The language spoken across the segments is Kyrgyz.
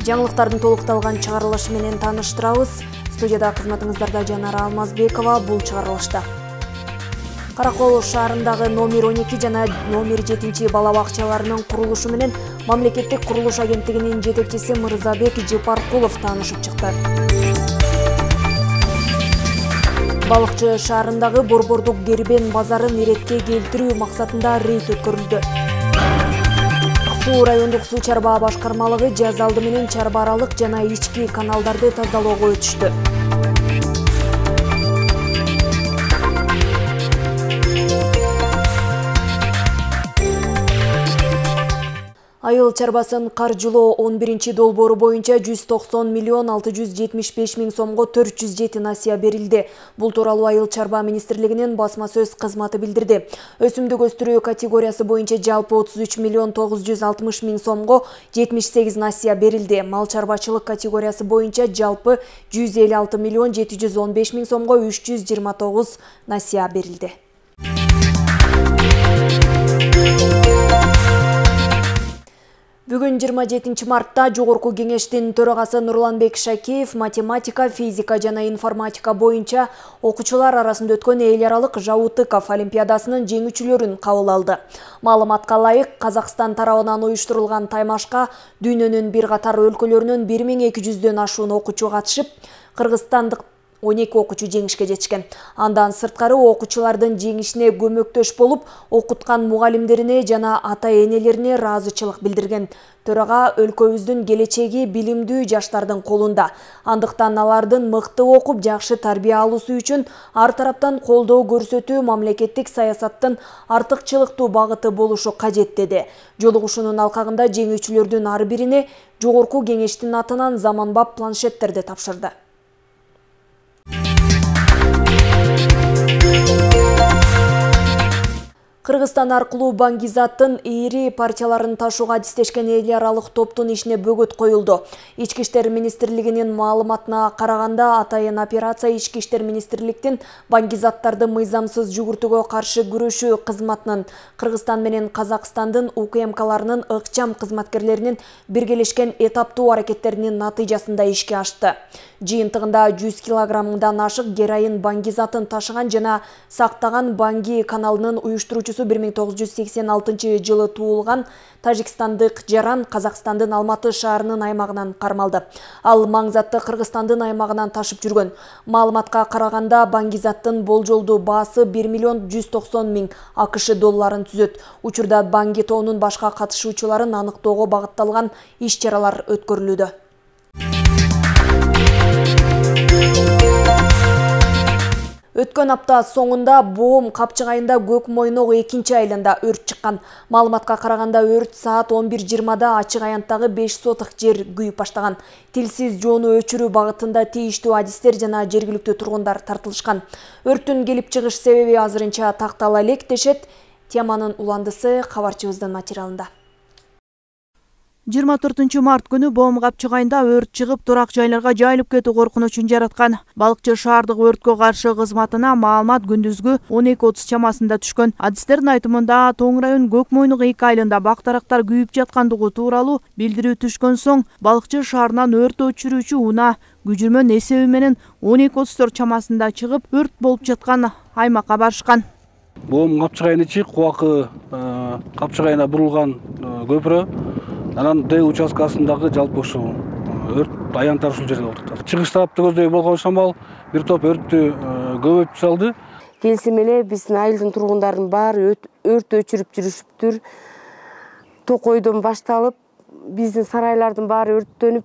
Жаңылыктардын толукталган чыгарылышы менен тааныштырабыз. Студияда кызматыңыздарда Жанара Алмазбекова. Бул чыгарылышта Каракол шаарындагы номер 12 жана номер 7 бала бакчаларынын курулушу менен мамлекеттик курулуш агенттигинин жетекчиси Мырзабек Жапаркулов таанышып чыкты. Балыкчы шаарындагы борбордук дербен базарын иретке келтирүү максатында рейд өткөрүлдү. Суу райондук суу чарба башкармалыгы жаз алды менен чарба аралык жана ички каналдарды тазалоого өтүштү. Айыл чарбасын каржылоо 11 долбоору боюнча 190 миллион 675 миң сомго 407 насыя берилди. Бул тууралуу Айыл чарба министрлигинин басма сөз кызматы билдирди. Өсүмдүк өстүрүү категориясы боюнча жалпы 33 миллион 960 миң сомго 78 насыя берилди. Мал чарбачылык категориясы боюнча жалпы 156 миллион 715 миң сомго 329 насыя берилди. Бүгүн 27 мартта Жогорку кеңештин төрагасы Нурланбек Шакеев математика, физика жана информатика боюнча окуучулар арасында өткөн эл аралык Жаутыков олимпиадасынын жеңүүчүлөрүн кабыл алды. Маалыматка ылайык, Казакстан тарабынан уюштурулган таймашка дүйнөнүн бир катар өлкөлөрүнөн 1200дөн ашуун окуучу катышып, кыргызстандык 12 окуучу жеңишке жетишкен. Андан сырткары окуучулардын жеңишине көмөктөш болуп, окуткан мугалимдерине жана ата-энелерине ыраазычылык билдирген. Төрага өлкөбүздүн келечеги билимдүү жаштардын колунда. Андыктан алардын мыкты окуп, жакшы тарбия алуусу үчүн ар тараптан колдоо көрсөтүү мамлекеттик саясаттын артыкчылыктуу багыты болушу кажет деди. Жолугушуунун алкагында жеңүүчүлөрдүн ар бирине Жогорку кеңештин атынан заманбап планшеттерди тапшырды. Кыргызстан аркылуу Баңгизаттын ири партияларын ташууга адистешкен эл аралык топтун ишине бөгөт коюлду. Ички иштер министрлигинин маалыматына караганда, атайын операция Ички иштер министрликтин Баңгизаттарды мыйзамсыз жүгүртүүгө каршы күрөшүү кызматынын Кыргызстан менен Казакстандын УКМКларынын ыкчам кызматкерлеринин биргелешкен этаптуу аракеттеринин натыйжасында ишке ашты. Жыйынтыгында 100 килограммдан ашык героин Баңгизатын ташыган жана сактаган Баңги каналынын уюштуруучусу 1986 жылы туулган тажикстандык Жаран Казакстандын Алматы шаарынын аймагынан кармалды. Ал Маңзатты Кыргызстандын аймагынан ташып жүргөн. Маалыматка караганда, Баңгизаттын болжолдуу баасы 1 миллион 190 миң АКШ долларын түзөт. Учурда Баңги тоонун башка катышуучуларын аныктоого багытталган иш-чаралар өткөрүлүүдө. Өткөн апта соңунда Боом капчыгайында Көк Мойнок 2 айлында өрт чыккан. Маалыматка караганда өрт саат 11:20да ачык аянттагы 5 сотык жер күйүп баштаган. Тилсиз жоону өчүрүү багытында тийиштүү адистер жана жергиликтүү тургундар тартылышкан. Өрттүн келип чыгыш себеби азырынча тактала элек дешет. Теманын уландысы кабарчыбыздын материалында. 24 март күнү Боом капчыгайында өрт чыгып, турак жайларга жайылып кетүү коркунучун жараткан. Балыкчы шаардык өрткө каршы кызматына маалымат күндүзгү 12:30 чамасында түшкөн. Адистердин айтымында, Тоң район Көк Мойнок 2 айылында бактарактар күйүп жаткандыгы тууралуу билдирүү түшкөн соң, балыкчы шаарынан өрт өчүрүүчү унаа күжүрмөн эсеби менен 12:34 чамасында чыгып, өрт болуп жаткан аймакка барышкан. Боом капчыгайын ичи кубакы капчыгайына бурулган көпүрө. Анан Д участкасындагы жалпы ушул өрт аянттар ушул жерде болуп. Чыгыш тарапты көздөй болгон шамал бир топ өрттү көбөйтүп салды. Келсем эле биздин айылдын тургундарынын баары өрт өчүрүп жүрүшүптүр. Токойдон башталып, биздин сарайлардын баары өрттөнүп,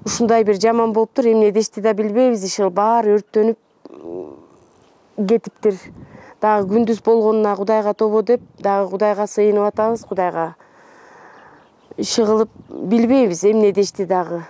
ушундай бир жаман болуптур. Эмне дешти да билбейбиз, ишил баары өрттөнүп кетиптир. Дагы күндүз болгонуна Кудайга тобо деп, дагы Кудайга сыйынып атабыз, Кудайга иши кылып билбейбиз, эмне дешти дагы.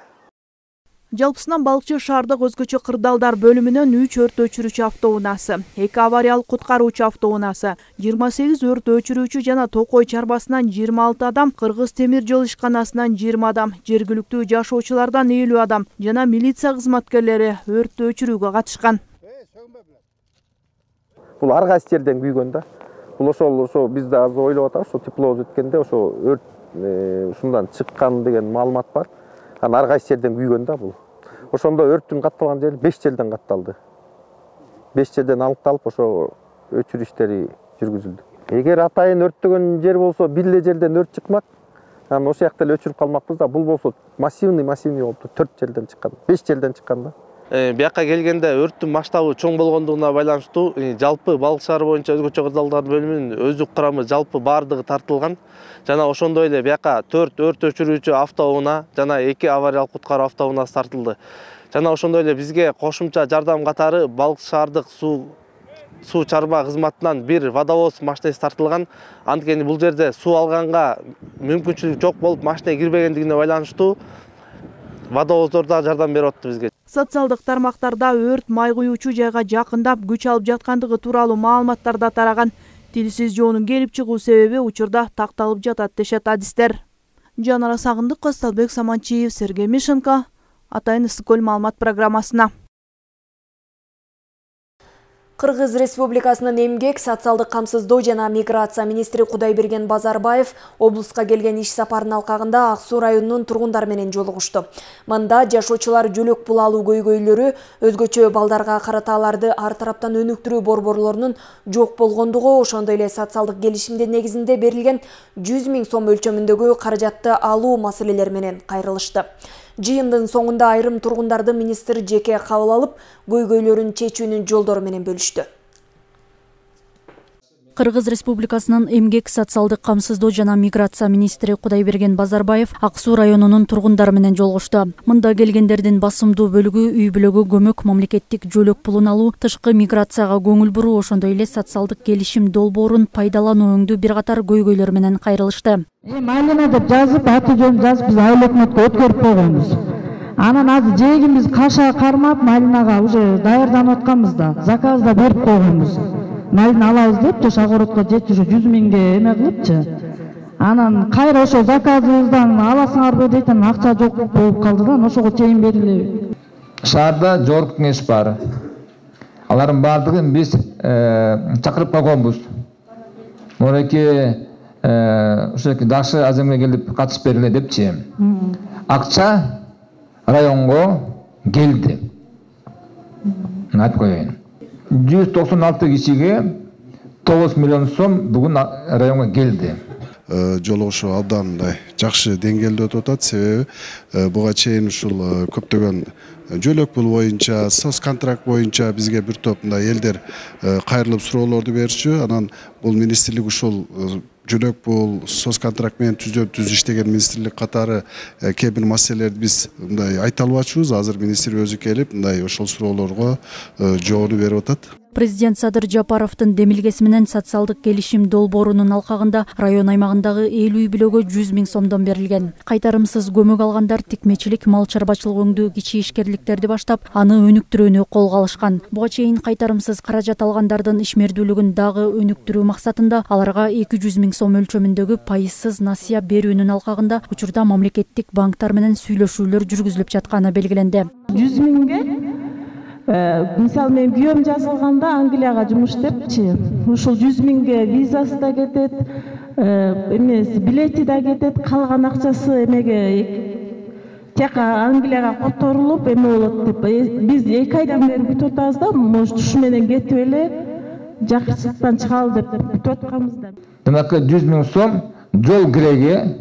Жалпысынан балыкчы шаардык өзгөчө кырдаалдар бөлүмүнөн 3 өрт өчүрүүчү автоунаасы, 2 авариялык куткаруучу автоунаасы, 28 өрт өчүрүүчү жана Токой чарбасынан 26 адам, Кыргыз темир жол ишканасынан 20 адам, жергиликтүү жашоочулардан 50 адам жана милиция кызматкерлери өрт өчүрүүгө катышкан. Бул ар кайсы жерден күйгөн да. Бул ошол биз да азыр ойлоп атабыз, ошо тепло өткөндө ошо өрт ушундан чыккан деген маалымат бар. Анан ар кайсы жерден күйгөн да бул. Ошондо өрттүн катталган жери 5 жерден катталды. 5 жерден аныкталып, ошо өчүрүү иштери жүргүзүлдү. Эгер атайын өрттөгөн жер болсо, бир эле жерден өрт чыкмак, анан ошол жакта эле өчүрүп калмакпыз да. Бул болсо массивный болупту, 4 жерден чыккан, 5 жерден чыккан да. Бияка келгенде өрттүн масштабы чоң болгондугуна байланыштуу жалпы балык шаар боюнча өзгөчө кырдаалдар бөлүмүнүн өздүк курамы жалпы бардыгы тартылган. Жана ошондой эле бияка 4 өрт өчүрүүчү автоунаа жана 2 авариялык куткаруу автоунаасы тартылды. Жана ошондой эле бизге кошумча жардам катары балык шаардык суу чарба кызматынан бир водовоз машинеси тартылган. Анткени бул жерде суу алганга мүмкүнчүлүк жок болуп, машина кирбегендигине байланыштуу водовоздор да жардам берип атты бизге. Социалдык тармактарда өрт май куюучу жайга жакындап күч алып жаткандыгы тууралуу маалыматтар да тараган. Тилсиз жоонун келип чыгуу себеби учурда такталып жатат дешет адистер. Жанара Сагындык, Косталбек Саманчиев, Сергей Мишенко, Атайын ысык көл маалымат программасына. Кыргыз Республикасынын эмгек, социалдык камсыздоо жана миграция министри Кудайберген Базарбаев облуска келген иш сапарынын алкагында Ак Суу районунун тургундар менен жолугушту. Мында жашоочулар жөлөк пул алуу көйгөйлөрү, өзгөчө балдарга карата аларды ар тараптан өнүктүрүү борборлорунун жок болгондугу, ошондой эле социалдык келишимдин негизинде берилген 100 000 сом өлчөмүндөгү каражатты алуу маселелери менен кайрылышты. Жыйындын соңунда айрым тургундарды министр жеке кабыл алып, көйгөйлөрүн чечүүнүн жолдору менен бөлүштү. Кыргыз Республикасынын эмгек, социалдык камсыздоо жана миграция министри Кудайберген Базарбаев Ак Суу районунун тургундары менен жолугушту. Мында келгендердин басымдуу бөлүгү үй бүлөгө көмөк, мамлекеттик жөлөк пулун алуу, тышкы миграцияга көңүл буруу, ошондой эле социалдык келишим долбоорун пайдалануу өңдүү бир катар көйгөйлөр менен кайрылышты. Майлана деп жазып, аты жөнүн жазып, биз айыл өкмөткө өткөрүп койгонбуз. Анан азыр жегин биз каша кармап, Малинага уже даярданып атканбыз да, заказ да берип койгонбуз. Малина алабыз деп, жош огородко жетчү 100 000 эме кылыпчы. Анан кайра ошо заказыбыздан аласыңарбы дейт, анан акча жок болуп калды да, ошого чейин берилеби. Шаарда жогорку кеңеш бар. Алардын бардыгын биз чакырып койгонбуз. Мореке ошоки дагы аземге келип катышып бергиле депчи. Акча районго келди. Айтып коеюн. 196 кишиге 9 миллион сом бүгүн районго келди. Жолугушуу абдан жакшы деңгээлде өтүп атат. Себеби буга чейин ушул көптөгөн жөлөк пул боюнча, соц контракт боюнча бизге бир топ элдер кайрылып суроолорду беришчү. Анан бул министрлик ушул жөлөк пул, соц контракт менен түз иштеген министрлик катары кээ бир маселелерди биз айта албачубуз. Азыр министр өзү келип ошол суроолорго жоону берип атат. Президент Садыр Жапаровдун демилгеси менен социалдык келишим долбоорунун алкагында район аймагындагы 50 үй бүлөгө 100 000 сомдон берилген. Кайтарымсыз көмөк алгандар тикмечилик, мал чарбачылык өңдүү кичи ишкерликтерди баштап, аны өнүктүрүүнү колго алышкан. Буга чейин кайтарымсыз каражат алгандардын ишмердүүлүгүн дагы өнүктүрүү максатында аларга 200 000 сом өлчөмүндөгү пайызсыз насыя берүүнүн алкагында учурда мамлекеттик банктар менен сүйлөшүүлөр жүргүзүлүп жатканы белгиленди. 100 000 мисалы мен күйөөм жазылганда Англияга жумуш иштепчи. Ушул 100 000 визасы да кетет, эмеси билети да кетет, калган акчасы эмеге тек Англияга которулуп эме болот деп. Биз 2 айдан бери күтүп атабыз да, может ушу менен кетип эле жакшылыктан чыгалы деп күтүп атканбыз да. Демек 100 000 сом жол киреге,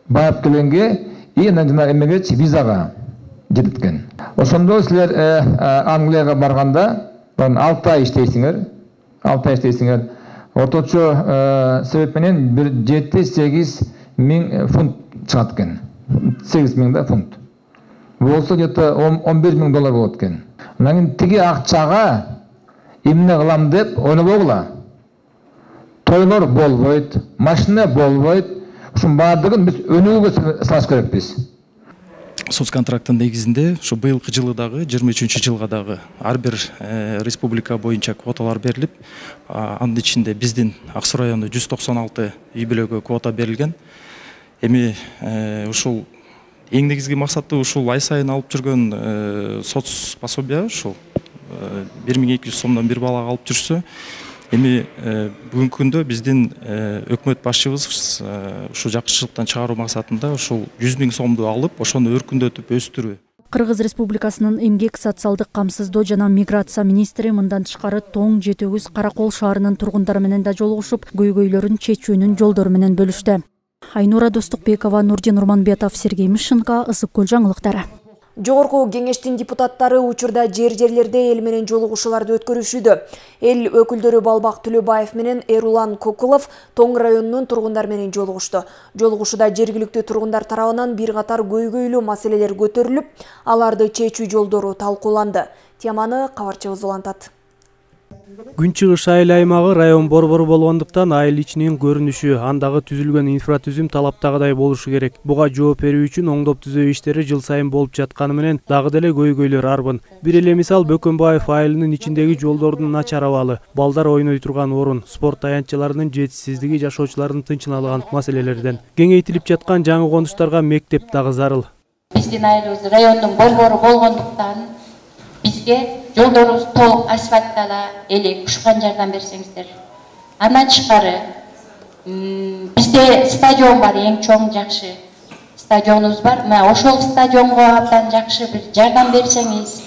барып келгенге и жана эмеге визага жеткен. Ошондо силер Англияга барганда 6 ай иштейсиңер. 6 ай иштейсиңер. Орточо себеп менен 7-8 000 фунт чыгат экен. 8 000 фунт. Болсо где-то 11 000 доллар болот экен. Анан тиги акчага эмне кылам деп ойлобогула. Тойлор болбойт, машина болбойт. Ушун баардыгын биз өнүгүүгө салыш керекпиз. Соцконтракттын негизинде ушу быйылкы жылы дагы 23 жылга дагы ар бир республика боюнча квоталар берилип, анын ичинде биздин Ак Суу району 196 үй бүлөгө квота берилген. Эми ушул эң негизги максаты ушул ай сайын алып жүргөн соц пособия ушул 1200 сомдон бир балага алып жүрсө, Эми бүгүнкү күндө биздин өкмөт башчыбыз ушул жакшылыктан чыгаруу максатында ушул 100 000 сомду алып, ошону өркүндөтүп өстүрүү. Кыргыз Республикасынын эмгек социалдык камсыздоо жана миграция министри мындан тышкары Тоң Жетөгүз Каракол шаарынын тургундары менен да жолугушуп, көйгөйлөрүн чечүүнүн жолдору менен бөлүштү. Айнура Достукбекова, Нурдин Урманбетов, Сергей Мишенко, Ысык Көл жаңылыктары. Жогорку кеңештин депутаттары учурда жерлерде эл менен жолугушууларды өткөрүшүүдө. Эл өкүлдөрү Балбак Төлөбаев менен Эрулан Кокулов Тоң районунун тургундар менен жолугушту. Жолугушууда жергиликтүү тургундар тарабынан бир катар көйгөйлүү маселелер көтөрүлүп, аларды чечүү жолдору талкууланды. Теманы кабарчыбыз улантат. Күнчыгыш айыл аймагы район борбору болгондуктан айыл ичинин көрүнүшү, андагы түзүлгөн инфратүзүм талаптагыдай болушу керек. Буга жооп берүү үчүн оңдоп түзөө иштери жыл сайын болуп жатканы менен дагы деле көйгөйлөр арбын. Бир эле мисал Бөкөнбаев айылынын ичиндеги жолдордун начар абалы, балдар ойной турган орун, спорт таянчаларынын жетишсиздиги жашоочулардын тынчын алган маселелерден. Кеңейтилип жаткан жаңы конуштарга мектеп дагы зарыл. Биздин айылыбыз райондун борбору болгондуктан бизге жолдорубуз толук асфальттала элек ушуган жардам берсеңиздер. Андан тышкары бизде стадион бар, эң чоң жакшы стадионубуз бар. Мына ошол стадионго абдан жакшы бир жардам берсеңиз,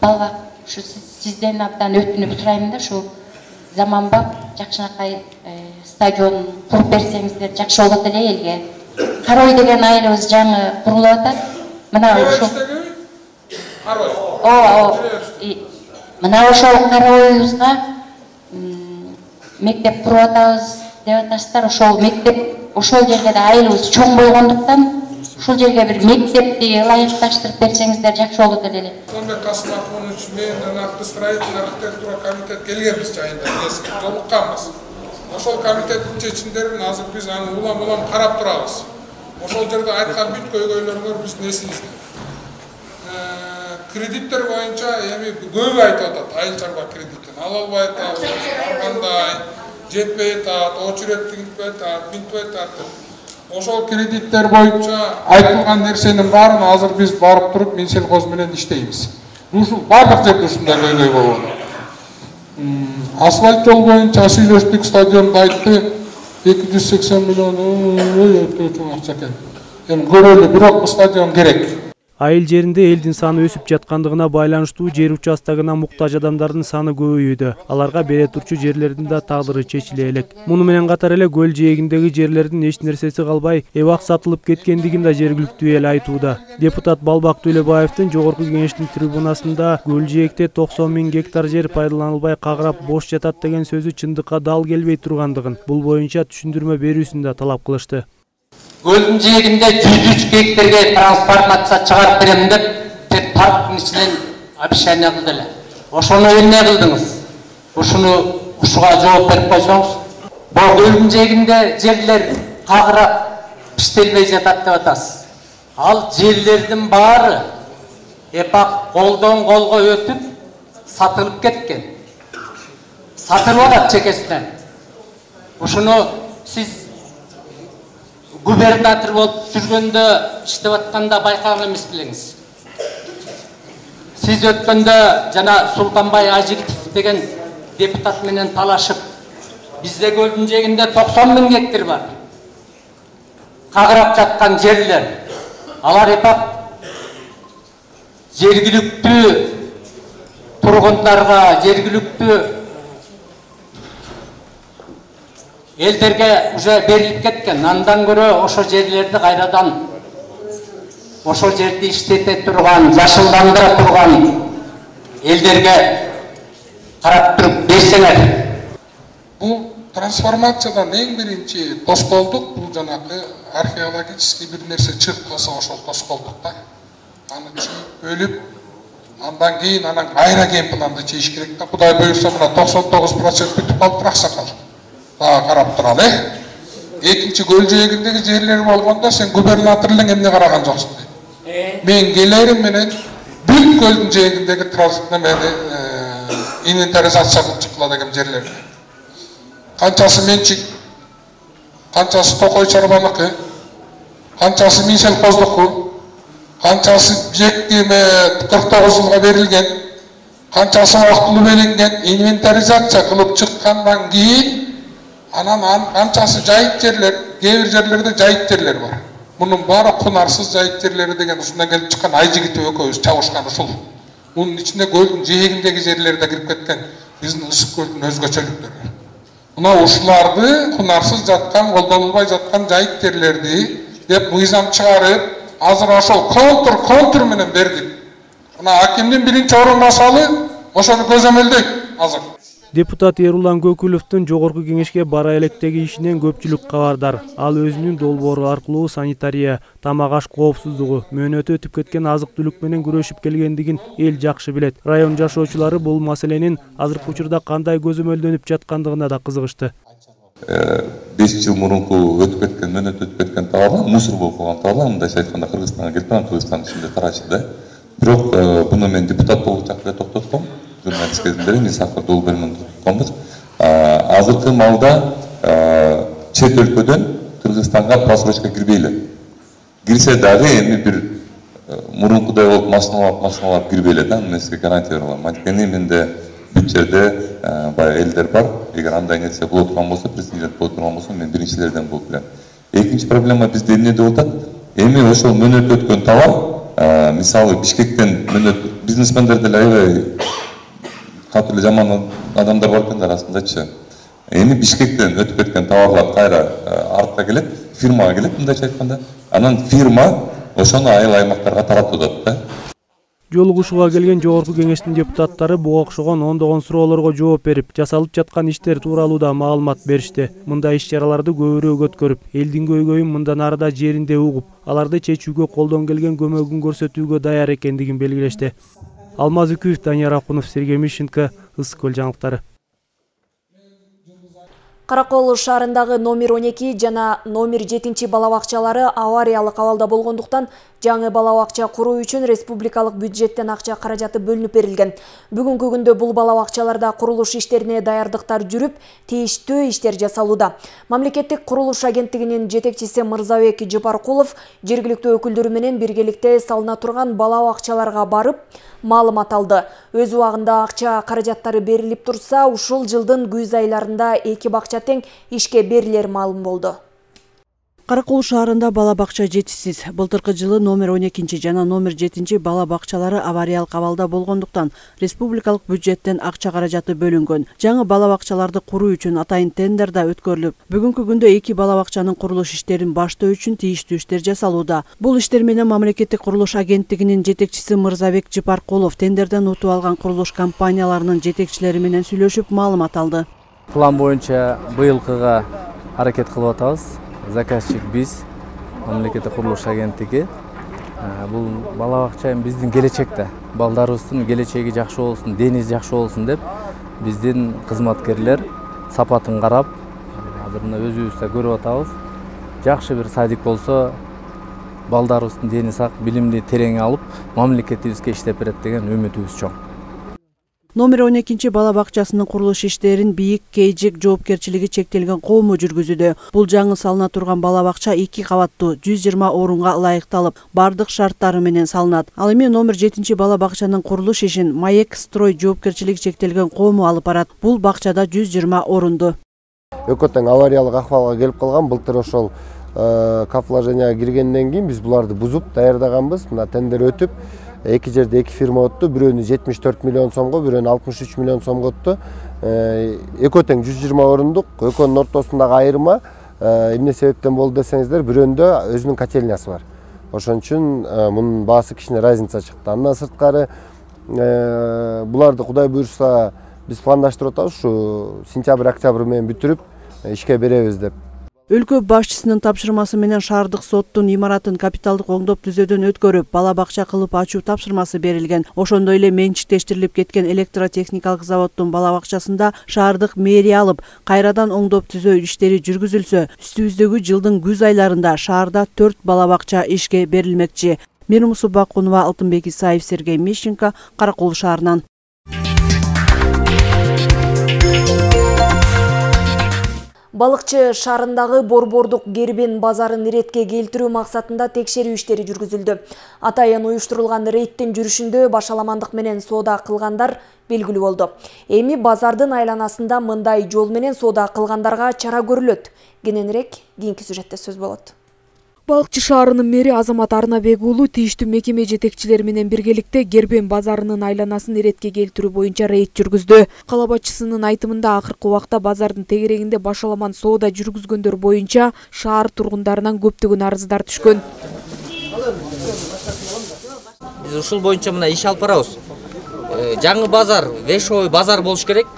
балга ушу сизден абдан өтүнүп сурайм да, ушу заманбап жакшынакай стадион куруп берсеңиздер жакшы болот эле элге. Карой деген айылыбыз жаңы курулуп атат. Мына ошол мына ошол карабойубузга мектеп куруп атабыз деп атасыздар. Ошол мектеп ошол жерге да айылыбыз чоң болгондуктан ушул жерге бир мектепти ылайыкташтырып берсеңиздер жакшы болот эле. Сонда Касым Акунович менен нақты строительный архитектура комитет келгенбиз жайында жолукканбыз. Ошол комитеттин чечимдерин азыр биз аны улам карап турабыз. Ошол жерде айткан бүт көйгөйлөрүңөр биздин эсибизде. Кредиттер боюнча эми көп айтып атат, айыл чарба кредитин ала албай атабыз, баргандай жетпей атат, очередтинтпей атат, бинтпей атат. Ошол кредиттер боюнча айтылган нерсенин баарын азыр биз барып туруп Минсельхоз менен иштейбиз. Ушул бардык жерде ушундай көйгөй болот. Асфальт жол боюнча сүйлөштүк, стадионду айтты, 280 миллион өтө чоң акча экен. Эми көрөлү, бирок стадион керек. Айыл жеринде элдин саны өсүп жаткандыгына байланыштуу жер участогуна муктаж адамдардын саны көбөйүүдө. Аларга бере турчу жерлердин да тагдыры чечиле элек. Муну менен катар эле көл жээгиндеги жерлердин эч нерсеси калбай, эбак сатылып кеткендигин да жергиликтүү эл айтууда. Депутат Балбак Төлөбаевдин жогорку кеңештин трибунасында көл жээгде 90 000 гектар жер пайдаланылбай кагырап бош жатат деген сөзү чындыкка дал келбей тургандыгын, бул боюнча түшүндүрмө берүүсүн да талап кылышты. Көлдүн жээгинде 103 гектарга трансформация чыгарып берем деп парктын ичинен обещание кылды эле. Ошону эмне кылдыңыз? Ушуга жооп берип койсоңуз. Бул көлдүн жээгинде жерлер кагырап иштелбей жатат деп атасыз. Ал жерлердин баары эпак колдон колго өтүп сатылып кеткен. Сатылып атат чекесинен. Ушуну сиз губернатор болуп жүргөндө иштеп атканда байкаган эмес билеңиз. Сиз өткөндө жана Султанбай Ажигитов деген депутат менен талашып, бизде көлдүн жээгинде 90 000 гектар бар. Кагырап жаткан жерлер. Алар эпак жергиликтүү тургундарга, жергиликтүү элдерге уже берилип кеткен. Андан көрө ошо жерлерди кайрадан ошо жерди иштете турган, жашылдандыра турган элдерге карап туруп берсеңер. Бул трансформациядан эң биринчи тоскоолдук, бул жанагы археологический бир нерсе чыгып калса ошол тоскоолдук да. Аны чыгып өлүп, андан кийин анан кайра кен планды чейиш керек да. Кудай буйрса мына 99% бүтүп калып аксакал. Карап туралы. Экинчи көл жээгиндеги жерлер болгондо сен губернаторлуң эмне караган жоксуң дейт. Мен келерим менен бүт көлдүн жээгиндеги инвентаризация кылып чыккыла деген жерлер. Канчасы менчик, канчасы Токой чарбаныкы, канчасы Минсельхоздуку, канчасы жекеме 49 жылга берилген. канчасы убактылуу белинген, инвентаризация кылып чыккандан кийин анан канчасы жайыт жерлер, кээ бир жерлерде жайыт жерлер бар. Мунун баары кунарсыз жайыт жерлери деген ушундан келип чыккан Айжигитов экөөбүз чабышкан ушул. Мунун ичинде көлдүн жээгиндеги жерлерде кирип кеткен биздин ысык көлдүн өзгөчөлүктөрү. Мына ушуларды кунарсыз жаткан, колдонулбай жаткан жайыт жерлерди деп мыйзам чыгарып, азыр ошол контур менен бердик. Мына акимдин биринчи орун басалы ошону көзөмөлдөйт азыр. Депутат Эрулан Көкүловдун жогорку кеңешке бара электеги ишинен көпчүлүк кабардар. Ал өзүнүн долбоору аркылуу санитария, тамак аш коопсуздугу, мөөнөтү өтүп кеткен азык-түлүк менен күрөшүп келгендигин эл жакшы билет. Район жашоочулары бул маселенин азыркы учурда кандай көзөмөлдөнүп жаткандыгына да кызыгышты. 5 жыл мурунку өтүп кеткен, мөөнөтү өтүп кеткен товарлар, мусор болуп калган товарлар, мындайча айтканда Кыргызстанга келип турган, Кыргызстандын ичинде тарачу да. Бирок буну мен депутат болуп чакта токтотком. Журналист кезинде мен сактап долбоорун токтотконбуз. Азыркы маалда чет өлкөдөн Кыргызстанга просрочка кирбейли. Кирсе дагы эми бир мурункудай болуп машиналап кирбейли да, эмеске гарантия берем. Анткени менде бүт жерде баягы элдер бар. Эгер андай нерсе боло турган болсо, президент боло турган болсо, мен биринчилерден болуп келем. Экинчи проблема бизде эмне деп атат? Эми ошол мөөнөт өткөн товар, мисалы Бишкектен мөөнөт бизнесмендер деле аябай катылы жаман адамдар бар экен арасындачы. Эми Бишкектен өтүп кеткен товарлар кайра артка келет, фирмага келет, мындайча айтканда. Анан фирма ошону айыл аймактарга таратып атат да. Жолугушууга келген жогорку кеңештин депутаттары буга окшогон ондогон суроолорго жооп берип, жасалып жаткан иштер тууралуу да маалымат беришти. Мындай иш-чараларды көбүрөөк өткөрүп, элдин көйгөйүн мындан арыда жеринде угуп, аларды чечүүгө колдон келген көмөгүн көрсөтүүгө даяр экендигин белгилешти. Алмаз Үкүев, Данияр Акунов, Сергей Мищенко, Ысык көл жаңылыктары. Каракол шаарындагы номер 12 жана номер 7 балабакчалары авариялык абалда болгондуктан жаңы балабакча куруу үчүн республикалык бюджеттен акча каражаты бөлүнүп берилген. Бүгүнкү күндө бул балабакчаларда курулуш иштерине даярдыктар жүрүп, тийиштүү иштер жасалууда. Мамлекеттик курулуш агенттигинин жетекчиси Мырзабек Жапаркулов жергиликтүү өкүлдөрү менен биргеликте салына турган балабакчаларга барып, маалымат алды. Өз убагында акча каражаттары берилип турса, ушул жылдын күз айларында 2 бакча тең ишке берилер маалым болду. Каракол шаарында балабакча жетишсиз. Былтыркы жылы номер 12 жана номер 7 балабакчалары авариялык абалда болгондуктан республикалык бюджеттен акча каражаты бөлүнгөн. Жаңы балабакчаларды куруу үчүн атайын тендер да өткөрүлүп, бүгүнкү күндө 2 балабакчанын курулуш иштерин баштоо үчүн тийиштүү иштер жасалууда. Бул иштер менен мамлекеттик курулуш агенттигинин жетекчиси Мырзабек Жапаркулов тендерден утуп алган курулуш компанияларынын жетекчилери менен сүйлөшүп маалымат алды. План боюнча быйылкыга аракет кылып атабыз. Заказчик биз, мамлекеттик курулуш агенттиги. Бул балабакча биздин келечекте, балдарыбыздын келечеги жакшы болсун, дени жакшы болсун деп биздин кызматкерлер сапатын карап, азыр мына өзүбүз да көрүп атабыз. Жакшы бир садик болсо, балдарыбыздын дени сак, билимди терең алып, мамлекетибизге иштеп берет деген үмүтүбүз чоң. Номер 12 балабакчасынын курулуш иштерин Бийик Кейжик жоопкерчилиги чектелген коому жүргүзүүдө. Бул жаңы салына турган балабакча 2 кабаттуу 120 орунга ылайыкталып, бардык шарттары менен салынат. Ал эми номер 7 балабакчанын курулуш ишин Маек Строй жоопкерчилиги чектелген коому алып барат. Бул бакчада 120 орунду. Экөө тең авариялык акыбалга келип калган. Былтыр ошол капложенияга киргенден кийин биз буларды бузуп даярдаганбыз. Мына тендер өтүп, эки жерде 2 фирма өттү. Бирөөнү 74 миллион сомго, бирөөнү 63 миллион сомго өттү. Экөө тең 120 орундук. Экөөнүн ортосундагы айырма эмне себептен болду десеңиздер, бирөөндө өзүнүн котельнясы бар. Ошон үчүн мунун баасы кичине разница чыкты. Андан сырткары буларды Кудай буйрса биз пландаштырып атабыз, ушу сентябрь-октябрь менен бүтүрүп ишке беребиз деп. Өлкө башчысынын тапшырмасы менен шаардык соттун имаратын капиталдык оңдоп түзөөдөн өткөрүп, балабакча кылып ачуу тапшырмасы берилген. Ошондой эле менчиктештирилип кеткен электротехникалык заводдун балабакчасында шаардык мэрия алып, кайрадан оңдоп түзөө иштери жүргүзүлсө, үстүбүздөгү жылдын күз айларында шаарда 4 балабакча ишке берилмекчи. Мерим Субакунова, Алтынбек Исаев, Сергей Мищенко, Каракол шаарынан. Балыкчы шаарындагы Борбордук Гербен базарын иретке келтирүү максатында текшерүү иштери жүргүзүлдү. Атайын уюштурулган рейдтин жүрүшүндө башаламандык менен соода кылгандар белгилүү болду. Эми базардын айланасында мындай жол менен соода кылгандарга чара көрүлөт. Кененирээк кийинки сюжетте сөз болот. Балыкчы шаарынын мэри Азамат Арнабек уулу тийиштүү мекеме жетекчилери менен биргеликте Гербен базарынын айланасын иретке келтирүү боюнча рейд жүргүздү. Кала башчысынын айтымында акыркы убакта базардын тегерегинде башаламан соода жүргүзгөндөр боюнча шаар тургундарынан көптөгөн арыздар түшкөн. Биз ушул боюнча мына иш алып барабыз. Жаңы базар, вешовой базар болуш керек.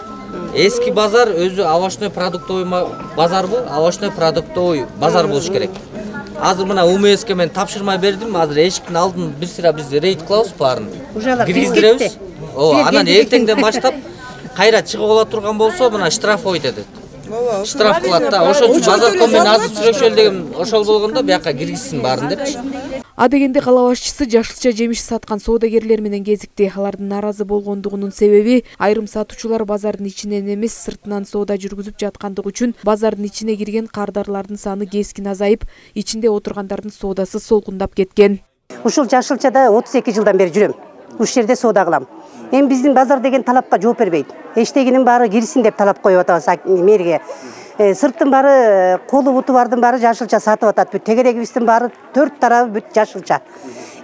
Эски базар өзү овощной продуктовый базар бул, овощной продуктовый базар болуш керек. Азыр мына УМСК мен тапшырма бердим. Азыр эшиктин алдын бир сыра биз рейд кылабыз баарын. Киргиздиребиз. Анан эртеңден баштап кайра чыгып ола турган болсо мына штраф ойдет. Штраф кылат да. Ошол үчүн базар менен азыр сүрөкшөл деген ошол болгондо бияка киргизсин баарын депчи. Адегенде кала башчысы жашылча жемиш саткан соодагерлер менен кезикти. Алардын нааразы болгондугунун себеби айрым сатуучулар базардын ичинен эмес сыртынан соода жүргүзүп жаткандыгы үчүн базардын ичине кирген кардарлардын саны кескин азайып, ичинде отургандардын соодасы солкундап кеткен. Ушул жашылчада 32 жылдан бери жүрөм. Ушул жерде соода кылам. Эми биздин базар деген талапка жооп бербейт. Эчтегинин баары кирсин деп талап коюп атабыз мэрге. Сырттын баары, колу буту бардын баары жашылча сатып атат. Бүт тегерегибиздин баары 4 тарабы бүт жашылча.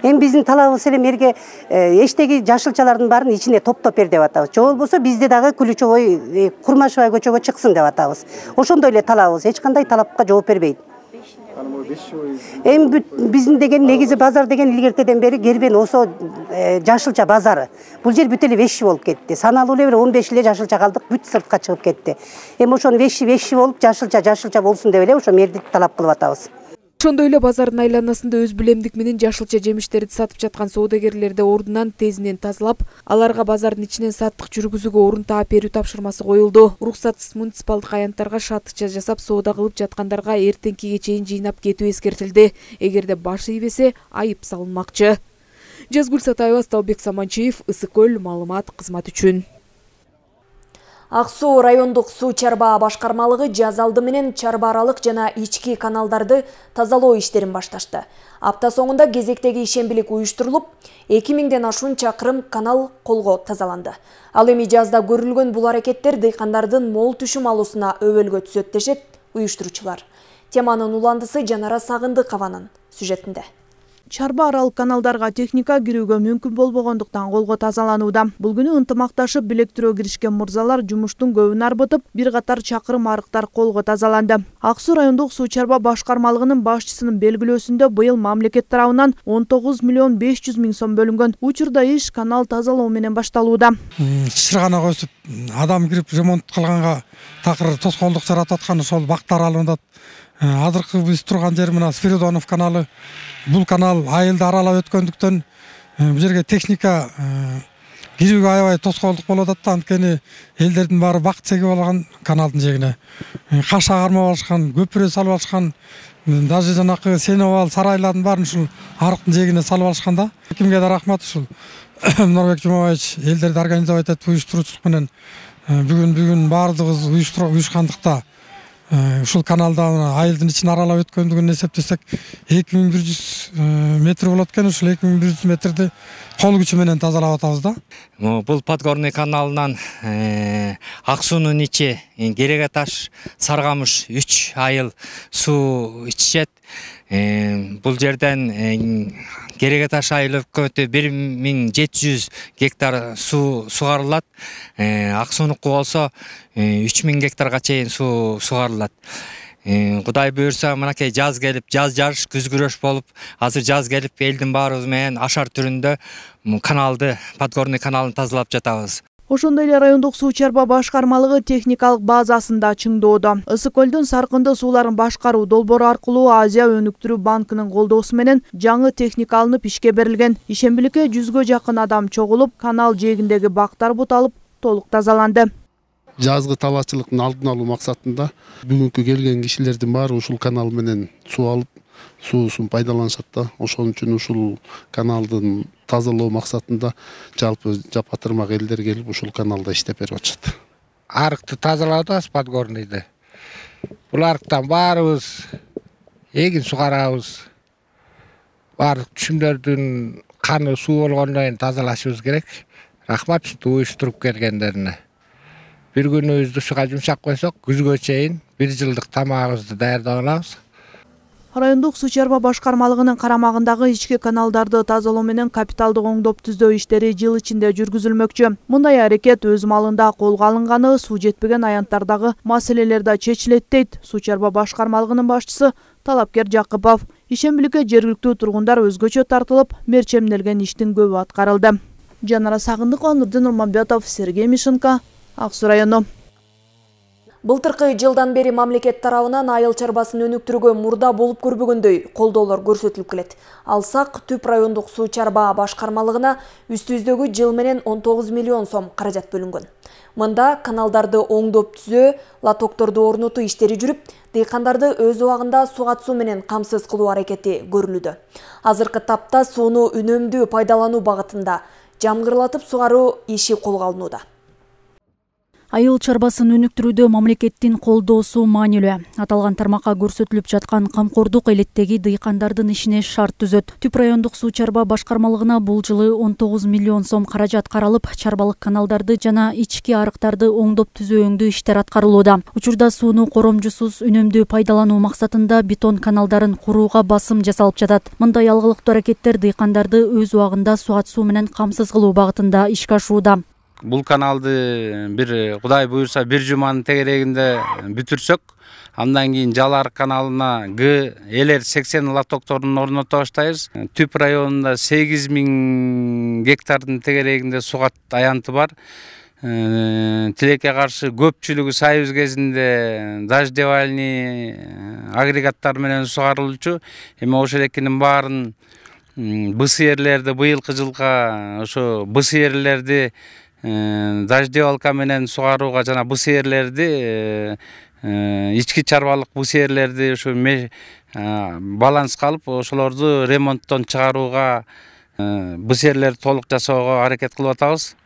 Эми биздин талабыбыз эле мэрге эчтеги жашылчалардын баарын ичине топтоп бер деп атабыз. Же болбосо бизде дагы Ключевой, Курмашевай көчөгө чыксын деп атабыз. Ошондой эле талабыбыз. Эч кандай талапка жооп бербейт. Эми биздин деген негизи базар деген илгертеден бери Гербен осо жашылча базары. Бул жер бүт эле вещи болуп кетти. Саналуу эле 15 эле жашылча калдык, бүт сыртка чыгып кетти. Эми ошону вещи болуп жашылча болсун деп эле ошо мэрди талап кылып атабыз. Ошондой эле базардын айланасында өз билемдик менен жашылча жемиштерди сатып жаткан соодагерлерди ордунан тезинен тазалап, аларга базардын ичинен саттык жүргүзүүгө орун таап берүү тапшырмасы коюлду. Уруксатсыз муниципалдык аянттарга шатыкча жасап соода кылып жаткандарга эртеңкиге чейин жыйнап кетүү эскертилди. Эгерде баш ийбесе, айып салынмакчы. Жазгүл Сатаева, Сталбек Саманчиев, Ысык-Көл, маалымат кызмат үчүн. Ак Суу райондук суу чарба башкармалыгы жаз алды менен чарба аралык жана ички каналдарды тазалоо иштерин башташты. Апта соңунда кезектеги ишембилик уюштурулуп, 2000ден ашуун чакырым канал колго тазаланды. Ал эми жазда көрүлгөн бул аракеттер дыйкандардын мол түшүм алуусуна өбөлгө түзөт дешет уюштуруучулар. Теманын уландысы Жанара Сагындыкованын сюжетинде. Чарба аралык каналдарга техника кирүүгө мүмкүн болбогондуктан колго тазаланууда. Бул күнү ынтымакташып билектирөө киришкен мырзалар жумуштун көбүн арбытып, бир катар чакырым арыктар колго тазаланды. Ак Суу райондук суу чарба башкармалыгынын башчысынын белгилөөсүндө быйыл мамлекет тарабынан 19 миллион 500 миң сом бөлүнгөн. Учурда иш канал тазалоо менен башталууда. Чырганак өсүп, адам кирип ремонт кылганга такыр тоскоолдук жаратып аткан ошол бакт аралыгында азыркы биз турган жер мына Спиридонов каналы. Бул канал айылды аралап өткөндүктөн бул жерге техника кирүүгө аябай тоскоолдук болуп атат. Анткени элдердин баары бакт сегип алган каналдын жегине. Каш агармап алышкан, көпүрө салып алышкан, даже жанакы сеновал сарайлардын баарын ушул арыктын жегине салып алышкан да. Кимге да рахмат ушул Нурбек Жумабаевич элдерди организовать этип уюштуруучулук менен бүгүн баардыгыбыз уюшкандыкта ушул каналда айылдын ичин аралап өткөндүгүн эсептесек 2100 метр болот экен. Ушул 2100 метрди кол күчү менен тазалап атабыз да. Бул Подгорный каналынан Ак Суунун ичи Кереге Таш, Саргамыш 3 айыл суу ичишет. Бул жерден Кереге Таш айылы өкмөтү 1700 гектар суу сугарылат. Ак Суунуку болсо 3000 гектарга чейин суу сугарылат. Кудай буйрса, мынакей жаз келип, жаз жарыш, күз күрөш болуп, азыр жаз келип, элдин баарыбыз менен ашар түрүндө каналды, Подгорный каналын тазалап жатабыз. Ошондой эле райондук суу чарба башкармалыгы техникалык базасында чыңдоодо. Ысык-Көлдүн саркынды сууларын башкаруу долбоору аркылуу Азия өнүктүрүү банкынын колдоосу менен жаңы техника алынып ишке берилген. Ишембиликке 100гө жакын адам чогулуп, канал жээгиндеги бактар буталып, толук тазаланды. Жазгы талаачылыктын алдын алуу максатында бүгүнкү келген кишилердин баары ушул канал менен суу алып, суусун пайдаланышат да. Ошон үчүн ушул каналдын тазалоо максатында жалпы жапатырмак элдер келип ушул каналда иштеп берип атышат. Арыкты тазаладык, Подгорныйды. Бул арыктан баарыбыз эгин сугарабыз. Баардык түшүмдөрдүн каны суу болгондон кийин тазалашыбыз керек. Рахмат уюштуруп келгендерине. Bir günübüzdü suga жумшап койсок, күзгө чейин 1 жылдык тамагыбызды даярдап алабыз. Райондук суу чарба башкармалыгынын карамагындагы ички каналдарды тазалоо менен капиталдык оңдоп түздөө иштери жыл ичинде жүргүзүлмөкчү. Мындай аракет өз маалында колго алынганы, суу жетпеген аянттардагы маселелер да чечилет дейт суу чарба башкармалыгынын башчысы Талапкер Жакыпов. Ишембиликке жергиликтүү тургундар өзгөчө тартылып, мерчемделген иштин көбү аткарылды. Жанара Сагындыкова, Нурдин Урманбетов, Сергей Мишенко, Ак Суу району. Былтыркы жылдан бери мамлекет тарабынан айыл чарбасын өнүктүрүүгө мурда болуп көрбөгөндөй колдоолор көрсөтүлүп келет. Алсак Түп райондук суу чарба башкармалыгына үстүбүздөгү жыл менен 19 миллион сом каражат бөлүнгөн. Мында каналдарды оңдоп түзөө, лотокторду орнотуу иштери жүрүп, дыйкандарды өз убагында суга суу менен камсыз кылуу аракети көрүлүүдө. Азыркы тапта сууну үнөмдүү пайдалануу багытында жамгырлатып сугаруу иши колго алынууда. Айыл чарбасын өнүктүрүүдө мамлекеттин колдоосу маанилүү. Аталган тармакка көрсөтүлүп жаткан камкордук элеттеги дыйкандардын ишине шарт түзөт. Түп райондук суу чарба башкармалыгына бул жылы 19 миллион сом каражат каралып, чарбалык каналдарды жана ички арыктарды оңдоп түзөөңдүү иштер аткарылууда. Учурда сууну коромжусуз үнөмдүү пайдалануу максатында бетон каналдарын курууга басым жасалып жатат. Мындай алгылыктуу аракеттер дыйкандарды өз убагында суга суу менен камсыз кылуу багытында ишке ашууда. Бул каналды бир Кудай буйрса 1 жуманын тегерегинде бүтүрсөк, андан кийин Жалар каналына элер 80 лотокторун орното баштайбыз. Түп районунда 8000 гектардын тегерегинде сугат аянты бар. Тилекке каршы көпчүлүгү сайыз кезинде дождевальный агрегаттар менен сугарылчу. Эми ошол экинин баарын БСРлерди быйылкы жылга ошо БСРлерди дождевалка менен сугарууга жана БСРлерди ички чарбалык БСРлерди ошо баланска алып, ошолорду ремонттон чыгарууга БСРлерди толук жасоого аракет кылып атабыз.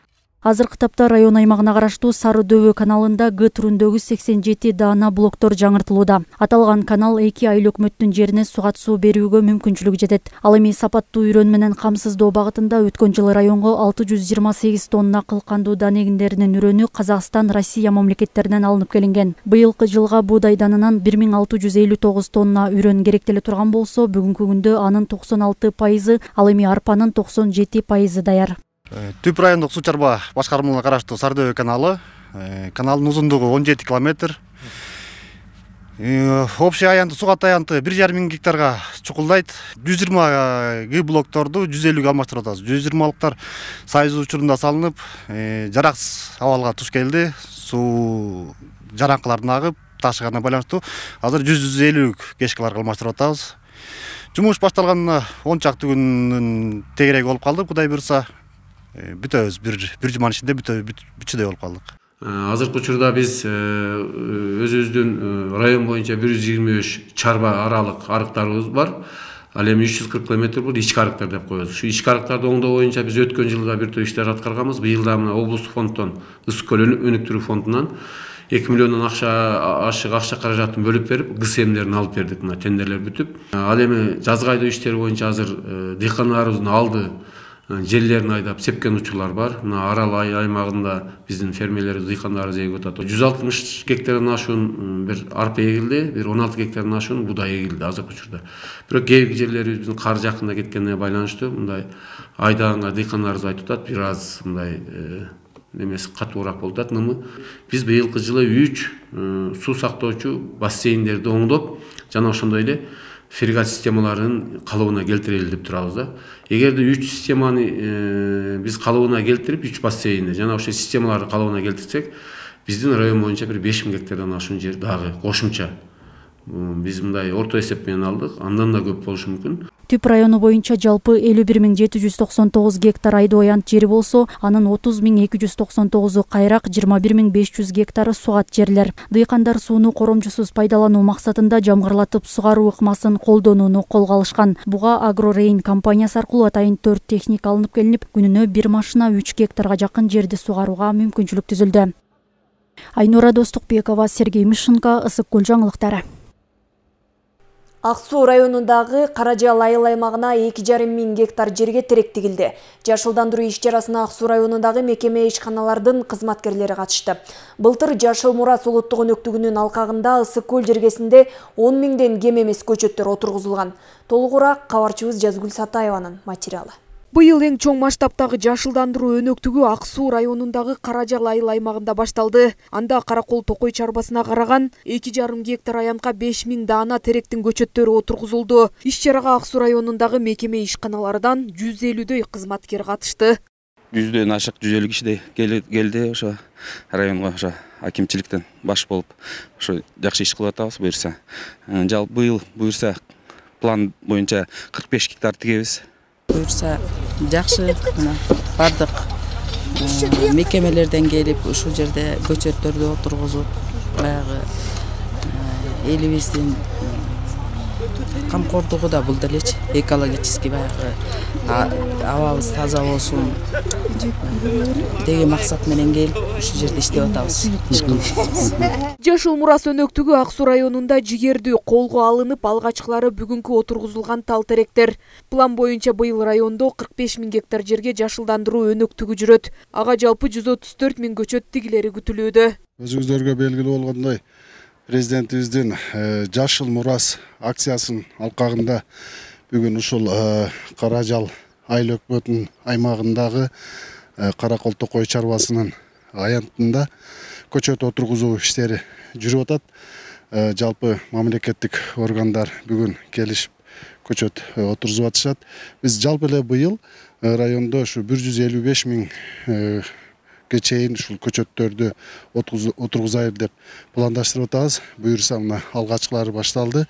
Азыркы тапта район аймагына караштуу Сары Дөбө каналында Г түрүндөгү 87 даана блоктор жаңыртылууда. Аталган канал 2 айыл өкмөттүн жерине суга суу берүүгө мүмкүнчүлүк жетет. Ал эми сапаттуу үйрөн менен камсыздоо багытында өткөн жылы районго 628 тонна кылкандуу дан эгиндеринин үрөнү Казакстан, Россия мамлекеттеринен алынып келинген. Быйылкы жылга буудай данынан 1659 тонна үрөн керектеле турган болсо, бүгүнкү күндө анын 96%, ал эми арпанын 97% даяр. Түп райондук суу чарба башкармалыгына караштуу Сары Дөбө каналы. Каналдын узундугу 17 километр. Общий аянты, сугат аянты 1,5 гектарга чукулдайт. 120 Г блокторду 150 алмаштырып атабыз. 120-лыктар сайыз учурунда салынып, жараксыз абалга туш келди. Суу жараңкылардын агып, ташыганына байланыштуу азыр 150 кешкаларга алмаштырып атабыз. Жумуш башталганына 10 чакты күндүн тегереги болуп калды, Кудай буйрса. Бүтөбүз бир жуманын ичинде бүтчүдөй болуп калдык. Азыркы учурда биз өзүбүздүн район боюнча 125 чарба аралык арыктарыбыз бар. Ал эми 340 км бул ички арыктар деп коебуз. Ушу ички арыктарды оңдоо боюнча биз өткөн жылда бир топ иштер аткарганбыз. Быйылда мына облустук фонддон, Ысык көл өнүктүрүү фондунан 2 миллиондон ашык акча каражатын бөлүп берип, ГСМдерин алып бердик. Мына тендерлер бүтүп. Ал эми жазгы айдоо иштери боюнча азыр дыйкандарыбыздын алды жерлерин айдап сепкен учурлар бар. Мына Арал аймагында биздин фермерлерибиз, дыйкандарыбыз эгип атат. 160 гектардан ашуун бир арпа эгилди, бир 16 гектардан ашуун будай эгилди азыркы учурда. Бирок кээ бир жерлерибиздин кар жакында кеткенине байланыштуу мындай айдаганга дыйкандарыбыз айтып атат, бир аз мындай немеси катуураак болуп атат, нымы. Биз быйылкы жылы 3 суу сактоочу бассейндерди оңдоп, жана ошондой эле фрегат системаларын калыбына келтирели деп турабыз да. Эгерде 3 системаны биз калыбына келтирип, 3 бассейнди жана ошол системаларды калыбына келтирсек, биздин район боюнча бир 5000 гектардан ашуун жер дагы кошумча биз мындай орто эсеп менен алдык, андан да көп болушу мүмкүн. Түп району боюнча жалпы 51799 гектар айдоо аянт жери болсо, анын 30299 кайрак, 21500 гектары сугат жерлер. Дыйкандар сууну коромжусуз пайдалануу максатында жамгырлатып сугаруу ыкмасын колдонууну колго алышкан. Буга Агрорейн компаниясы аркылуу атайын 4 техника алынып келинип, күнүнө 1 машина 3 гектарга жакын жерди сугарууга мүмкүнчүлүк түзүлдү. Айнура Достукбекова, Сергей Мишенко, Ысык Көл жаңылыктары. Ак Суу районундагы Каражал айыл аймагына 2,5 миң гектар жерге терек тигилди. Жашылдандыруу иш-чарасына Ак Суу районундагы мекеме ишканалардын кызматкерлери катышты. Былтыр Жашыл Мурас улуттук өнөктүгүнүн алкагында Ысык Көл жергесинде 10 миңден кем эмес көчөттөр отургузулган. Толугураак кабарчыбыз Жазгүл Сатаеванын материалы. Быйыл эң чоң масштабтагы жашылдандыруу өнөктүгү Ак Суу районундагы Каражал айыл аймагында башталды. Анда Каракол Токой чарбасына караган 2,5 гектар аянтка 5 миң даана теректин көчөттөрү отургузулду. Иш-чарага Ак Суу районундагы мекеме ишканалардан 150дөй кызматкер катышты. 100дөн ашык 150 кишидей келди ошо районго, ошо акимчиликтен баш болуп ошо жакшы иш кылып атабыз буюрса. Жалпы быйыл буюрса план боюнча 45 гектар тигебиз. Буюрса жакшы, бардык мекемелерден келип ушул жерде көчөттөрдү отургузуп, баягы элибиздин камкордугу да бул делечи, экологический баягы абабыз таза болсун деген максат менен келип ушул жерде иштеп атабыз. Жашыл Мурас өнөктүгү Ак Суу районунда жигердүү колго алынып, алгачкылары бүгүнкү отургузулган тал теректер. План боюнча быйыл райондо 45 миң гектар жерге жашылдандыруу өнөктүгү жүрөт. Ага жалпы 134 миң көчөт тигилери күтүлүүдө. Өзүңүздөргө белгилүү болгондой, президентибиздин Жашыл Мурас акциясынын алкагында бүгүн ушул Каражал айыл өкмөтүнүн аймагындагы Каракол Токой чарбасынын аянтында көчөт отургузуу иштери жүрүп атат. Жалпы мамлекеттик органдар бүгүн келишип көчөт отургузуп атышат. Биз жалпы эле быйыл райондо ушу 155 миңге чейин ушул көчөттөрдү отургузайбыз деп пландаштырып атабыз. Буюрса мына алгачкылары башталды.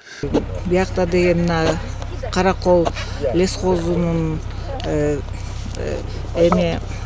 Биякта деген Каракол лесхозунун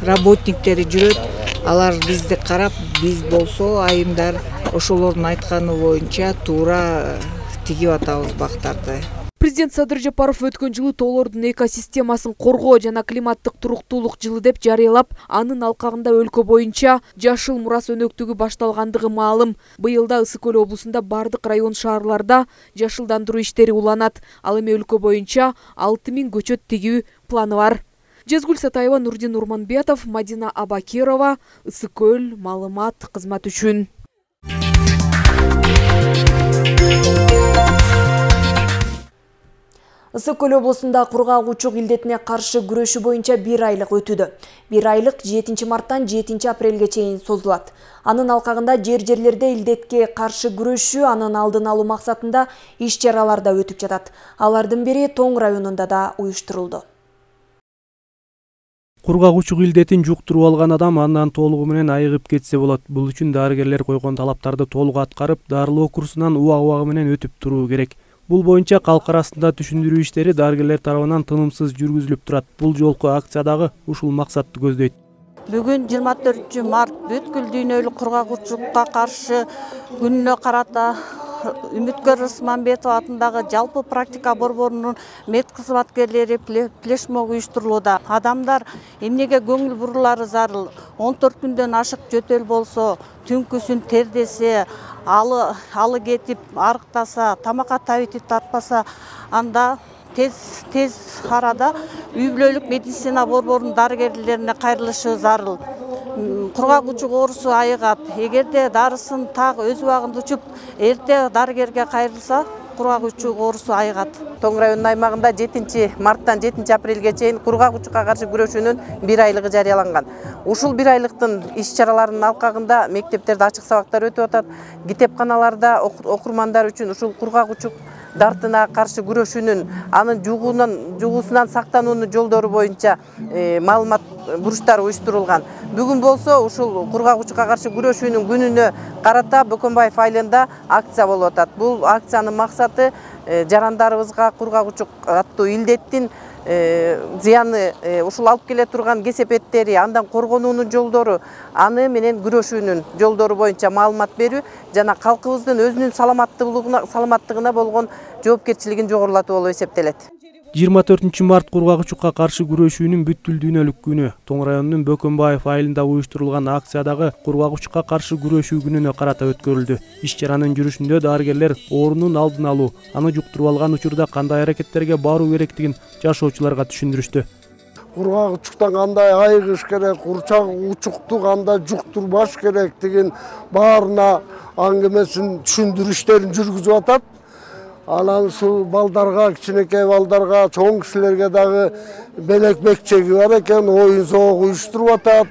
работниктери жүрөт. Алар бизди карап, биз болсо айымдар ошолордун айтканы боюнча туура тигип атабыз бактарды. Президент Садыр Жапаров өткөн жылы тоолордун экосистемасын коргоо жана климаттык туруктуулук жылы деп жарыялап, анын алкагында өлкө боюнча Жашыл Мурас өнөктүгү башталгандыгы маалым. Быйылда Ысык Көл облусунда бардык район шаарларда жашылдандыруу иштери уланат. Ал эми өлкө боюнча 6 миң көчөт тигүү планы бар. Жазгүл Сатаева, Нурдин Урманбетов, Мадина Абакирова, Ысык Көл маалымат кызмат үчүн. Ысык Көл облусунда кургак учук илдетине каршы күрөшүү боюнча 1 айлык өтүүдө. 1 айлык 7 марттан 7 апрелге чейин созулат. Анын алкагында жерлерде илдетке каршы күрөшүү, анын алдын алуу максатында иш-чаралар да өтүп жатат. Алардын бири Тоң районунда да уюштурулду. Кургак учук илдетин жуктуруп алган адам андан толугу менен айыгып кетсе болот. Бул үчүн дарыгерлер койгон талаптарды толук аткарып, дарылоо курсунан убагы менен өтүп туруу керек. Бул боюнча калк арасында түшүндүрүү иштери дарыгерлер тарабынан тынымсыз жүргүзүлүп турат. Бул жолку акциядагы ушул максатты көздөйт. Бүгүн 24 март бүткүл дүйнөлүк кургак учукка каршы күнүнө карата Үмүткөр Рысманбетов атындагы жалпы практика борборунун мед кызматкерлери флешмоб уюштурулууда. Адамдар эмнеге көңүл бурулары зарыл. 14 күндөн ашык жөтөл болсо, түнкүсүн тердесе, алы кетип арыктаса, тамакка табити тартпаса, анда тез арада үй бүлөлүк медицина борборунун дарыгерлерине кайрылышы зарыл. Кургак учук оорусу айыгат. Эгерде дарысын так өз убагында учуп, эрте дарыгерге кайрылса, кургак учук оорусу айыгат. Тоң районунун аймагында 7 марттан 7 апрелге чейин кургак учукка каршы күрөшүүнүн 1 айлыгы жарыяланган. Ушул 1 айлыктын иш-чараларынын алкагында мектептерде ачык сабактар өтүп атат. Китепканаларда окурмандар үчүн ушул кургак учук дартына каршы күрөшүүнүн, анын жугуусунан сактануунун жолдору боюнча маалымат буруштары уюштурулган. Бүгүн болсо ушул кургак учукка каршы күрөшүүнүн күнүнө карата Бөкөнбаев айылында акция болуп атат. Бул акциянын максаты жарандарыбызга кургак учук аттуу илдеттин зыяны ушул алып келе турган кесепеттери, андан коргонуунун жолдору, аны менен күрөшүүнүн жолдору боюнча маалымат берүү жана калкыбыздын өзүнүн саламаттыгына болгон жоопкерчилигин жогорулатуу болуп эсептелет. 24 март кургак учукка каршы күрөшүүнүн бүткүл дүйнөлүк күнү. Тоң районунун Бөкөнбаев айылында уюштурулган акциядагы кургак учукка каршы күрөшүү күнүнө карата өткөрүлдү. Иш чаранын жүрүшүндө дарыгерлер оорунун алдын алуу, аны жуктуруп алган учурда кандай аракеттерге баруу керектигин жашоочуларга түшүндүрүштү. Кургак учуктан кандай айыгыш керек, курчак учукту кандай жуктурбаш керектигин баарына аңгемесин түшүндүрүштерин жүргүзүп атат. Анан ушул балдарга, кичинекей балдарга, чоң кишилерге дагы белек бекчеги бар экен, оюн соогу уюштуруп атат.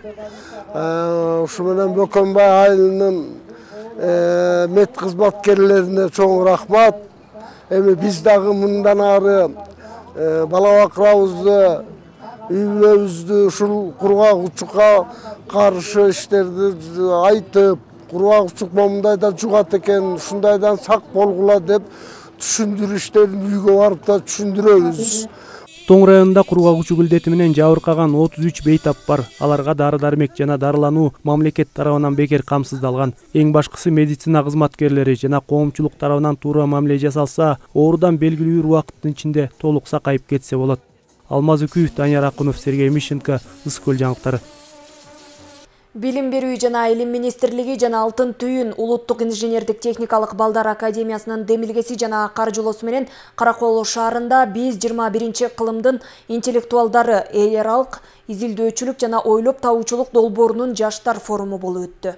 Ушу менен Бөкөнбай айылынын мед кызматкерлерине чоң рахмат. Эми биз дагы мындан ары бала бакырабызды, үй-бүлөбүздү ушул кургак учукка каршы иштерди айтып, кургак учук момундайда жугат экен, ушундайдан сак болгула деп түшүндүрүштерин үйгө барып да түшүндүрөбүз. Тоң районунда кургак учук илдети менен жабыркаган 33 бейтап бар. Аларга дары-дармек жана дарылануу мамлекет тарабынан бекер камсыздалган. Эң башкысы медицина кызматкерлери жана коомчулук тарабынан туура мамиле жасалса, оорудан белгилүү бир убакыттын ичинде толук сакайып кетсе болот. Алмаз Үкүев, Данияр Акунов, Сергей Мищенко, Ысык-Көл жаңылыктары. Билим берүү жана Илим министрлиги жана Алтын түйүн Улуттук инженердик техникалык балдар академиясынын демилгеси жана каржылоосу менен Каракол шаарында биз 21 кылымдын интеллектуалдары эл аралык изилдөөчүлүк жана ойлоп табуучулук долбоорунун жаштар форуму болуп өттү.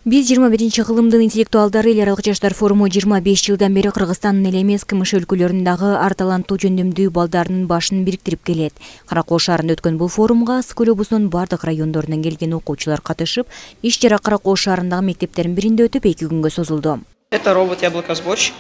Биз 21 кылымдын интеллектуалдары эл аралык жаштар форуму 25 жылдан бери Кыргызстандын эле эмес КМШ өлкөлөрүндөгү ар таланттуу жөндөмдүү балдарынын башын бириктирип келет. Каракол шаарында өткөн бул форумга Ысык-Көл облусунун бардык райондорунан келген окуучулар катышып, иш чара Каракол шаарындагы мектептердин биринде өтүп 2 күнгө созулду. Это робот-яблокосборщик,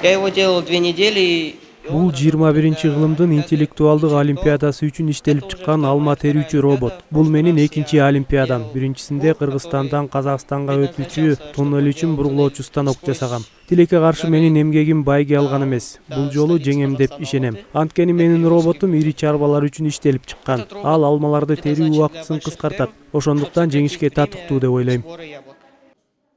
я его делал 2 недели. Бул 21 кылымдын интеллектуалдык олимпиадасы үчүн иштелип чыккан алма терүүчү робот. Бул менин экинчи олимпиадам. Биринчисинде Кыргызстандан Казакстанга өтүүчү туннель үчүн бургулоочу станок жасагам. Тилекке каршы менин эмгегим байге алган эмес. Бул жолу жеңем деп ишенем. Анткени менин роботум ири чарбалар үчүн иштелип чыккан. Ал алмаларды терүү убактысын кыскартат. Ошондуктан жеңишке татыктуу деп ойлойм.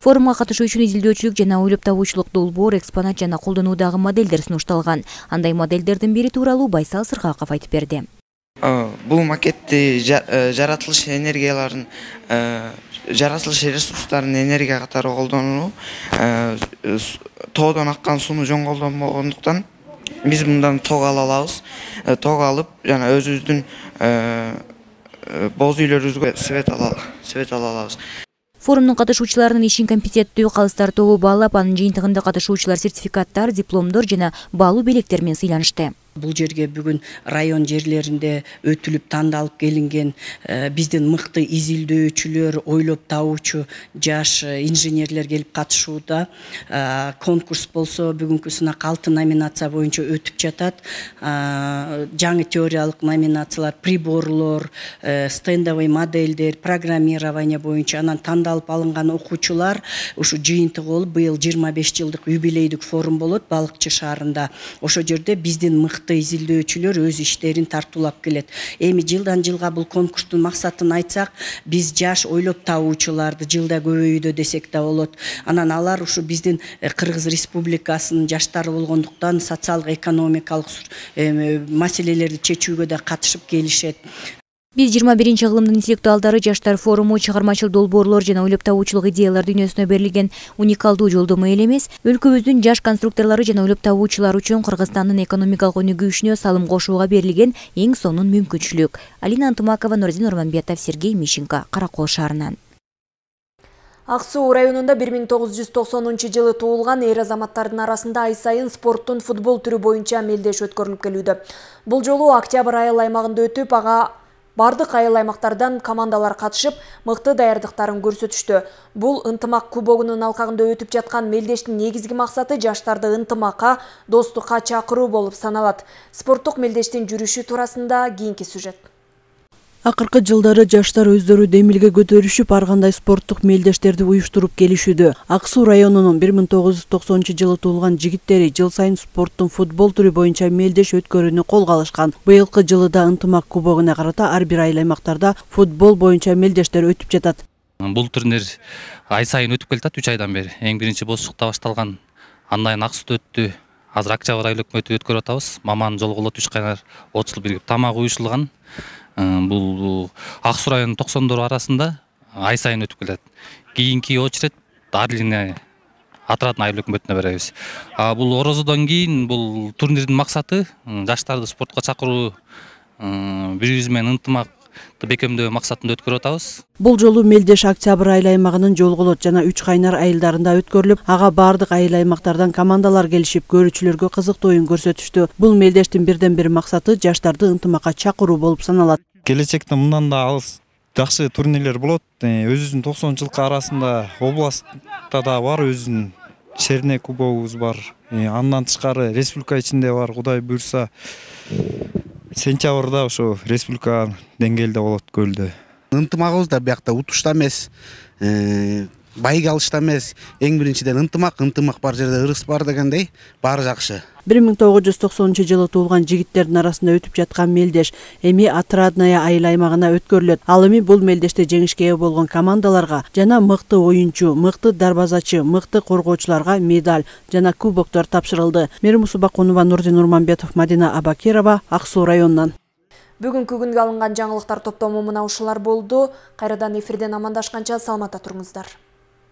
Форумга катышуу үчүн изилдөөчүлүк жана ойлоп табуучулук долбоор, экспонат жана колдонуудагы модельдер сунушталган. Андай модельдердин бири тууралуу Байсал Сыргаков айтып берди. Бул макетти жаратылыш энергияларын, жаратылыш ресурстарын энергия катары колдонуу, тоодон аккан сууну жөн колдонбогондуктан биз мындан ток ала алабыз. Ток алып жана өзүбүздүн боз үйлөрүбүзгө свет ала алабыз. Форумдун катышуучуларынын ишин компетенттүү калыс тартуу баалап, анын жыйынтыгында катышуучулар сертификаттар, дипломдор жана баалуу белектер менен сыйланышты. Бул жерге бүгүн район жерлеринде өтүлүп тандалып келинген биздин мыкты изилдөөчүлөр, ойлоп табуучу жаш инженерлер келип катышууда. Конкурс болсо бүгүнкү сынак 6 номинация боюнча өтүп жатат. Жаңы теориялык номинациялар, приборлор, стендовый модельдер, программирование боюнча анан тандалып алынган окуучулар ушу жыйынтыгы болуп быйыл 25 жылдык юбилейдик форум болот Балыкчы шаарында. Ошо жерде биздин мыкты изилдөөчүлөр өз иштерин тартуулап келет. Эми жылдан жылга бул конкурстун максатын айтсак, биз жаш ойлоп табуучуларды жылда көбөйүүдө десек да болот. Анан алар ушу биздин Кыргыз Республикасынын жаштары болгондуктан социалдык экономикалык маселелерди чечүүгө да катышып келишет. Биз 21 кылымдын интеллектуалдары жаштар форуму чыгармачыл долбоорлор жана ойлоп табуучулук идеялар дүйнөсүнө берилген уникалдуу жолдомо эле эмес, өлкөбүздүн жаш конструкторлору жана ойлоп табуучулар үчүн Кыргызстандын экономикалык өнүгүүсүнө салым кошууга берилген эң сонун мүмкүнчүлүк. Алина Антымакова, Нурзин Орманбетов, Сергей Мищенко, Каракол шаарынан. Ак Суу районунда 1990 жылы туулган эр азаматтардын арасында ай сайын спорттун футбол түрү боюнча мелдеш өткөрүлүп келүүдө. Бул жолу Октябрь айыл аймагында өтүп, ага бардык айыл аймактардан командалар катышып, мыкты даярдыктарын көрсөтүштү. Бул ынтымак кубогунун алкагында өтүп жаткан мелдештин негизги максаты жаштарды ынтымакка, достукка чакыруу болуп саналат. Спорттук мелдештин жүрүшү туурасында кийинки сюжет. Акыркы жылдары жаштар өздөрү демилге көтөрүшүп, ар кандай спорттук мелдештерди уюштуруп келишүүдө. Ак Суу районунун 1990 жылы туулган жигиттери жыл сайын спорттун футбол түрү боюнча мелдеш өткөрүүнү колго алышкан. Быйылкы жылыда ынтымак кубогуна карата ар бир айыл аймактарда футбол боюнча мелдештер өтүп жатат. Бул турнир ай сайын өтүп келатат 3 айдан бери. Эң биринчи Бозчукта башталган, андан Ак Сууда өттү, азыр Октябрь айыл өкмөтү өткөрүп атабыз. Маман Жолголот 3 кайнар 30 жыл биригип тамак уюшулган. Бул Ак Суу районунун 90 арасында ай сайын өтүп келет. Кийинки очередь Арлине Атыратын айыл өкмөтүнө беребиз. Бул орозодон кийин бул турнирдин максаты жаштарды спортко чакыруу, бири-бириз менен ынтымакты бекемдөө максатында өткөрүп атабыз. Бул жолу Мелдеш Октябрь айыл аймагынын Жолголот жана 3 кайнар айылдарында өткөрүлүп, ага бардык айыл аймактардан командалар келишип, көрүүчүлөргө кызыктуу оюн көрсөтүштү. Бул Мелдештин бирден бир максаты жаштарды ынтымакка чакыруу болуп саналат. Келечекте мындан да алыс жакшы турнирлер болот. Өзүбүздүн 90 жылкы арасында областта да бар, өзүнүн Шерне кубогубуз бар. Андан тышкары республика ичинде бар. Кудай буйрса сентябрда ошо республика деңгээлде болот көлдө. Ынтымагыбыз да биякта утушта эмес, байыга алышта эмес. Эң биринчиден ынтымак бар жерде ырыс бар дегендей баары жакшы. 1990 жылы туулган жигиттердин арасында өтүп жаткан Мелдеш эми Отрадная айыл аймагына өткөрүлөт. Ал эми бул Мелдеште жеңишке ээ болгон командаларга жана мыкты оюнчу, мыкты дарбазачы, мыкты коргоочуларга медаль жана кубоктор тапшырылды. Мерим Усубакунова, Нурдин Нурманбетов, Мадина Абакирова, Ак Суу районунан. Бүгүнкү күнгө алынган жаңылыктар топтому мына ушулар болду. Кайрадан эфирден амандашканча саламатта туруңуздар.